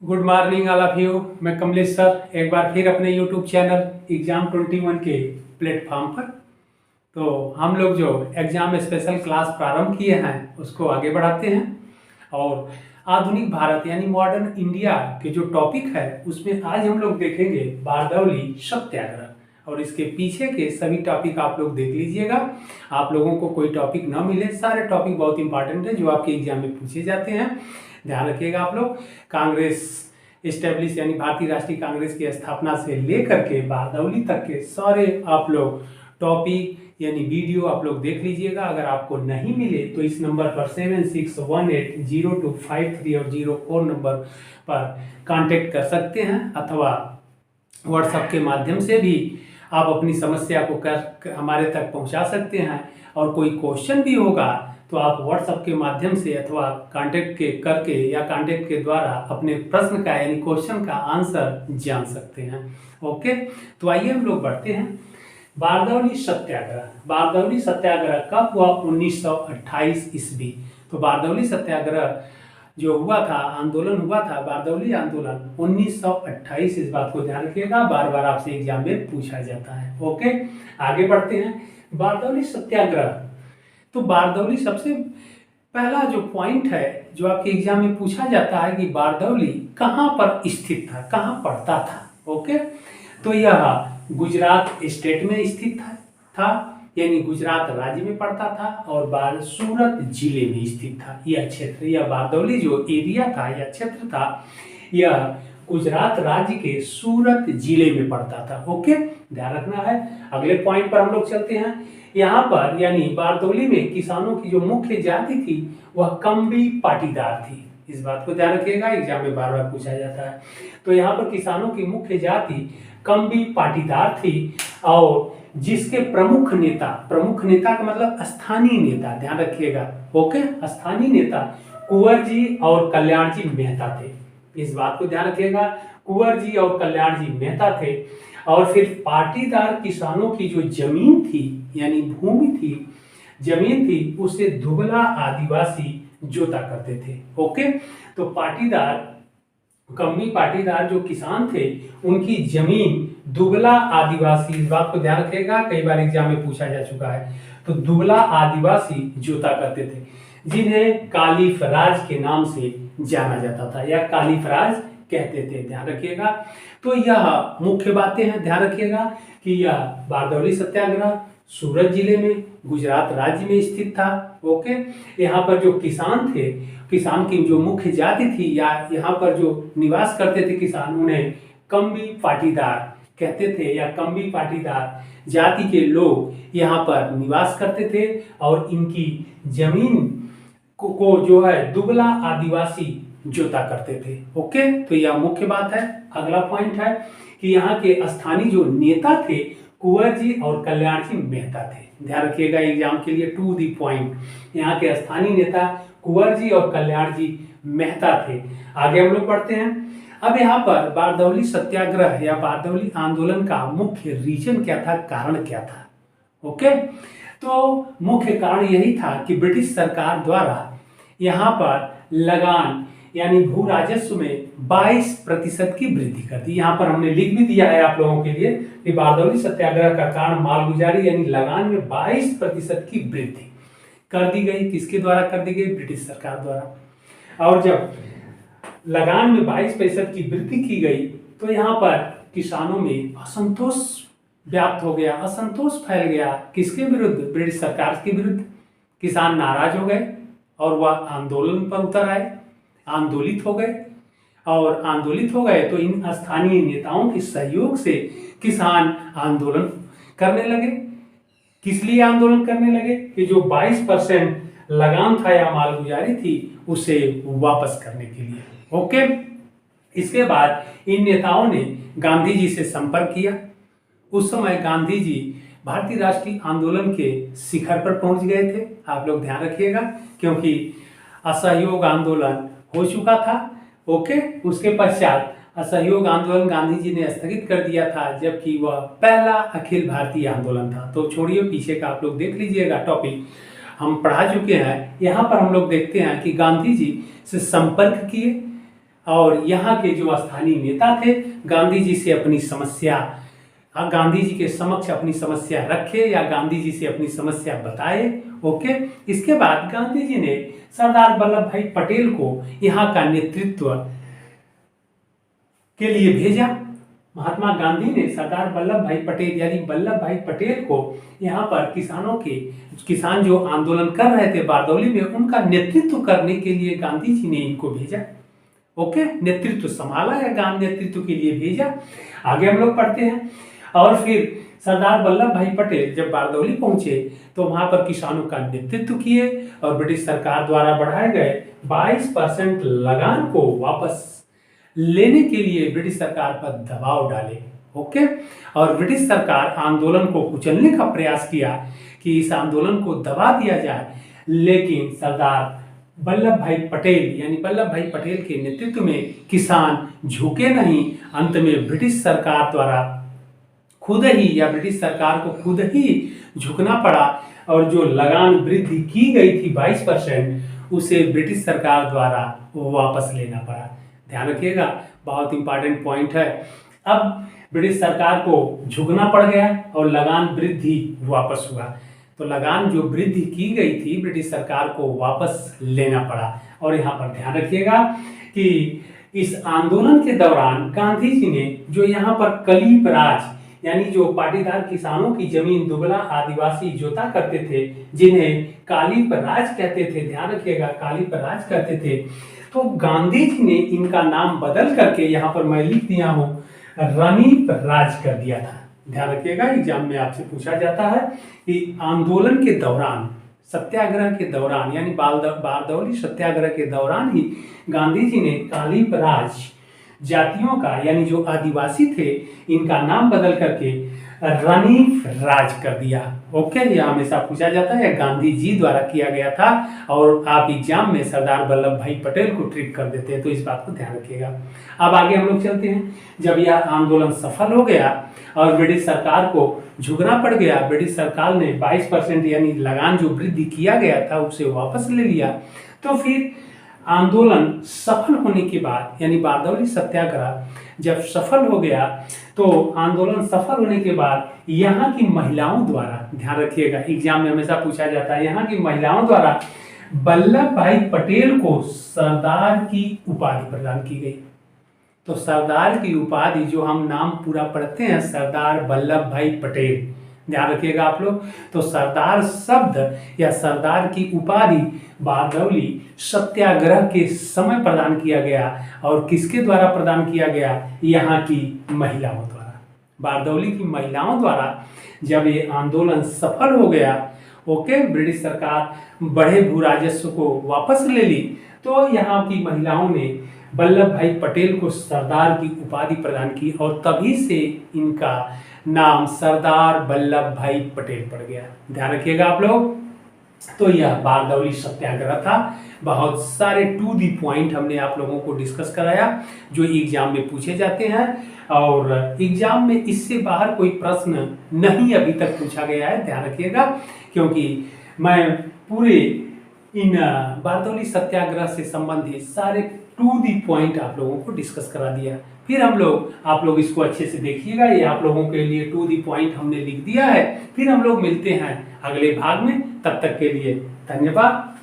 Good morning all of you. मैं Kamlesh sir एक बार फिर अपने यूट्यूब चैनल एग्जाम 21 के प्लेटफॉर्म पर। तो हम लोग जो एग्जाम स्पेशल क्लास प्रारंभ किए हैं उसको आगे बढ़ाते हैं और आधुनिक भारत यानी मॉडर्न इंडिया के जो टॉपिक है उसमें आज हम लोग देखेंगे बारदौली सत्याग्रह और इसके पीछे के सभी टॉपिक आप लोग देख लीजिएगा। आप लोगों को कोई टॉपिक ना मिले, सारे टॉपिक बहुत इंपॉर्टेंट है जो आपके एग्जाम में पूछे जाते हैं। ध्यान रखिएगा आप लोग। कांग्रेस इस्टेब्लिश यानी भारतीय राष्ट्रीय कांग्रेस की स्थापना से लेकर के बारदौली तक के सारे आप लोग टॉपिक यानी वीडियो आप लोग देख लीजिएगा। अगर आपको नहीं मिले तो इस नंबर पर 76180253 और 04 नंबर पर कांटेक्ट कर सकते हैं अथवा व्हाट्सएप के माध्यम से भी आप अपनी समस्या को कर हमारे तक पहुंचा सकते हैं। और कोई क्वेश्चन भी होगा तो आप व्हाट्सएप के माध्यम से अथवा कांटेक्ट के करके या कांटेक्ट के द्वारा अपने प्रश्न का यानी क्वेश्चन का आंसर जान सकते हैं। ओके, तो आइए हम लोग बढ़ते हैं। बारदौली सत्याग्रह। बारदौली सत्याग्रह कब हुआ? 1928 ईस्वी। तो बारदौली सत्याग्रह जो हुआ था, आंदोलन हुआ था, बारदौली आंदोलन 1928। इस बात को ध्यान रखिएगा, बार बार आपसे एग्जाम में पूछा जाता है। ओके, आगे बढ़ते हैं। बारदौली सत्याग्रह, तो बारदौली सबसे पहला जो पॉइंट है जो आपके एग्जाम में पूछा जाता है कि बारदौली कहाँ पर स्थित था, कहाँ पड़ता था। ओके, तो यह गुजरात स्टेट में स्थित था यानी गुजरात राज्य में पड़ता था और सूरत जिले में स्थित था। यह क्षेत्र, यह बारदौली जो एरिया था या क्षेत्र था, यह गुजरात राज्य के सूरत जिले में पड़ता था। ओके, ध्यान रखना है। अगले पॉइंट पर हम लोग चलते हैं। यहाँ पर यानी बारदौली में किसानों की जो मुख्य जाति थी वह कम्बी पाटीदार थी। इस बात को ध्यान रखिएगा, एग्जाम में बार बार पूछा जाता है। तो यहाँ पर किसानों की मुख्य जाति कम्बी पाटीदार थी और जिसके प्रमुख नेता का मतलब स्थानीय नेता, ध्यान रखिएगा। ओके, स्थानीय नेता कुंवर जी और कल्याण जी मेहता थे। इस बात को ध्यान रखिएगा, कुंवर जी और कल्याण जी मेहता थे। और फिर पाटीदार किसानों की जो जमीन थी यानी भूमि थी, जमीन थी, उसे दुबला आदिवासी जोता करते थे। ओके, तो पाटीदार, कम्बी पाटीदार जो किसान थे उनकी जमीन दुबला आदिवासी, इस बात को ध्यान रखिएगा, कई बार एग्जाम में पूछा जा चुका है। तो दुबला आदिवासी जोता करते थे जिन्हें कालीफ राज के नाम से जाना जाता था या कालीफ राज कहते थे। ध्यान रखिएगा। तो यह मुख्य बातें हैं, ध्यान रखिएगा कि यह बारदौली सत्याग्रह सूरत जिले में गुजरात राज्य में स्थित था। ओके, यहाँ पर जो किसान थे, किसान की जो मुख्य जाति थी या यहाँ पर जो निवास करते थे किसान, उन्हें कम्बी पाटीदार कहते थे या कम्बी पाटीदार जाति के लोग यहाँ पर निवास करते थे और इनकी जमीन को जो है दुबला आदिवासी जोता करते थे। ओके, तो यह मुख्य बात है। अगला पॉइंट है कि यहाँ के स्थानीय जो नेता थे कुंवर जी और कल्याण जी मेहता थे। ध्यान रखिएगा, एग्जाम के लिए टू दी पॉइंट, यहाँ के स्थानीय नेता कुंवर जी और कल्याण जी मेहता थे। आगे हम लोग पढ़ते हैं। अब यहाँ पर बारदौली सत्याग्रह या बारदौली आंदोलन का मुख्य रीजन क्या था, कारण क्या था। ओके, तो मुख्य कारण यही था कि ब्रिटिश सरकार द्वारा यहाँ पर लगान यानी भू राजस्व में 22% की वृद्धि कर दी। यहाँ पर हमने लिख भी दिया है आप लोगों के लिए कि बारदौली सत्याग्रह का कारण मालगुजारी यानी लगान में 22% की वृद्धि कर दी गई। किसके द्वारा कर दी गई? ब्रिटिश सरकार द्वारा। और जब लगान में 22% की वृद्धि की गई तो यहाँ पर किसानों में असंतोष व्याप्त हो गया, असंतोष फैल गया। किसके विरुद्ध? ब्रिटिश सरकार के विरुद्ध। किसान नाराज हो गए और वह आंदोलन पर उतर आए, आंदोलित हो गए। और आंदोलित हो गए तो इन स्थानीय नेताओं के सहयोग से किसान आंदोलन करने लगे। किस लिए आंदोलन करने लगे? कि जो 22% लगान था या मालगुजारी थी उसे वापस करने के लिए। ओके, इसके बाद इन नेताओं ने गांधी जी से संपर्क किया। उस समय गांधी जी भारतीय राष्ट्रीय आंदोलन के शिखर पर पहुंच गए थे। आप लोग ध्यान रखिएगा, क्योंकि असहयोग आंदोलन हो चुका था। ओके, उसके पश्चात असहयोग आंदोलन गांधी जी ने स्थगित कर दिया था, जबकि वह पहला अखिल भारतीय आंदोलन था। तो छोड़िए, पीछे का आप लोग देख लीजिएगा, टॉपिक हम पढ़ा चुके हैं। यहाँ पर हम लोग देखते हैं कि गांधी जी से संपर्क किए और यहाँ के जो स्थानीय नेता थे गांधी जी से अपनी समस्या, गांधी जी के समक्ष अपनी समस्या रखे या गांधी जी से अपनी समस्या बताए। ओके, इसके बाद गांधी जी ने सरदार वल्लभ भाई पटेल को यहाँ का नेतृत्व के लिए भेजा। महात्मा गांधी ने सरदार वल्लभ भाई पटेल यानी वल्लभ भाई पटेल को यहाँ पर किसान जो आंदोलन कर रहे थे बारदौली में, उनका नेतृत्व करने के लिए गांधी जी ने इनको भेजा। ओके, नेतृत्व संभाला या गांधी नेतृत्व के लिए भेजा। आगे हम लोग पढ़ते हैं। और फिर सरदार वल्लभ भाई पटेल जब बारदौली पहुंचे तो वहां पर किसानों का नेतृत्व किए और ब्रिटिश सरकार द्वारा बढ़ाए गए 22% लगान को वापस लेने के लिए ब्रिटिश सरकार पर दबाव डाले। ओके, और ब्रिटिश सरकार आंदोलन को कुचलने का प्रयास किया कि इस आंदोलन को दबा दिया जाए, लेकिन सरदार वल्लभ भाई पटेल यानी वल्लभ भाई पटेल के नेतृत्व में किसान झुके नहीं। अंत में ब्रिटिश सरकार द्वारा खुद ही या ब्रिटिश सरकार को खुद ही झुकना पड़ा और जो लगान वृद्धि की गई थी 22%, उसे ब्रिटिश सरकार द्वारा वापस लेना पड़ा। ध्यान रखिएगा, बहुत इंपॉर्टेंट पॉइंट है। अब ब्रिटिश सरकार को झुकना पड़ गया और लगान वृद्धि वापस हुआ, तो लगान जो वृद्धि की गई थी ब्रिटिश सरकार को वापस लेना पड़ा। और यहाँ पर ध्यान रखिएगा कि इस आंदोलन के दौरान गांधी जी ने जो यहाँ पर कलीप राज यानी जो पाटीदार किसानों की जमीन दुबला आदिवासी जोता करते थे, जिन्हें कालीप राज कहते थे, ध्यान रखिएगा कालीप राज कहते थे, तो गांधी जी ने इनका नाम बदल करके यहाँ पर मैं लिख दिया हूँ रनीप राज कर दिया था। ध्यान रखिएगा, एग्जाम में आपसे पूछा जाता है कि आंदोलन के दौरान, सत्याग्रह के दौरान यानी बारदौली सत्याग्रह के दौरान ही गांधी जी ने कालीप राज जातियों का यानी जो आदिवासी थे इनका नाम बदल करके रनीप राज कर दिया। ओके, यह हमेशा पूछा जाता है, गांधी जी द्वारा किया गया था और आप एग्जाम में सरदार वल्लभ भाई पटेल को ट्रिक कर देते हैं, तो इस बात को ध्यान रखिएगा। अब आगे हम लोग चलते हैं। जब यह आंदोलन सफल हो गया और ब्रिटिश सरकार को झुकना पड़ गया, ब्रिटिश सरकार ने 22% यानी लगान जो वृद्धि किया गया था उसे वापस ले लिया, तो फिर आंदोलन सफल होने के बाद यानी बारदौली सत्याग्रह जब सफल हो गया, तो आंदोलन सफल होने के बाद यहाँ की महिलाओं द्वारा, ध्यान रखिएगा एग्जाम में हमेशा पूछा जाता है, यहाँ की महिलाओं द्वारा वल्लभ भाई पटेल को सरदार की उपाधि प्रदान की गई। तो सरदार की उपाधि जो हम नाम पूरा पढ़ते हैं सरदार वल्लभ भाई पटेल, ध्यान रखिएगा आप लोग, तो सरदार शब्द या सरदार की उपाधि बारदौली सत्याग्रह के समय प्रदान किया गया। और किसके द्वारा प्रदान किया गया? यहाँ की महिलाओं द्वारा, बारदौली की महिलाओं द्वारा। जब ये आंदोलन सफल हो गया, ओके, ब्रिटिश सरकार बढ़े भू राजस्व को वापस ले ली, तो यहाँ की महिलाओं ने वल्लभ भाई पटेल को सरदार की उपाधि प्रदान की और तभी से इनका नाम सरदार वल्लभ भाई पटेल पड़ गया। ध्यान रखिएगा आप लोग। तो यह बारदौली सत्याग्रह था। बहुत सारे टू दी पॉइंट हमने आप लोगों को डिस्कस कराया जो एग्जाम में पूछे जाते हैं, और एग्जाम में इससे बाहर कोई प्रश्न नहीं अभी तक पूछा गया है, ध्यान रखिएगा, क्योंकि मैं पूरे इन बारदौली सत्याग्रह से संबंधित सारे टू दी पॉइंट आप लोगों को डिस्कस करा दिया। फिर आप लोग इसको अच्छे से देखिएगा, ये आप लोगों के लिए टू दी पॉइंट हमने लिख दिया है। फिर हम लोग मिलते हैं अगले भाग में, तब तक के लिए धन्यवाद।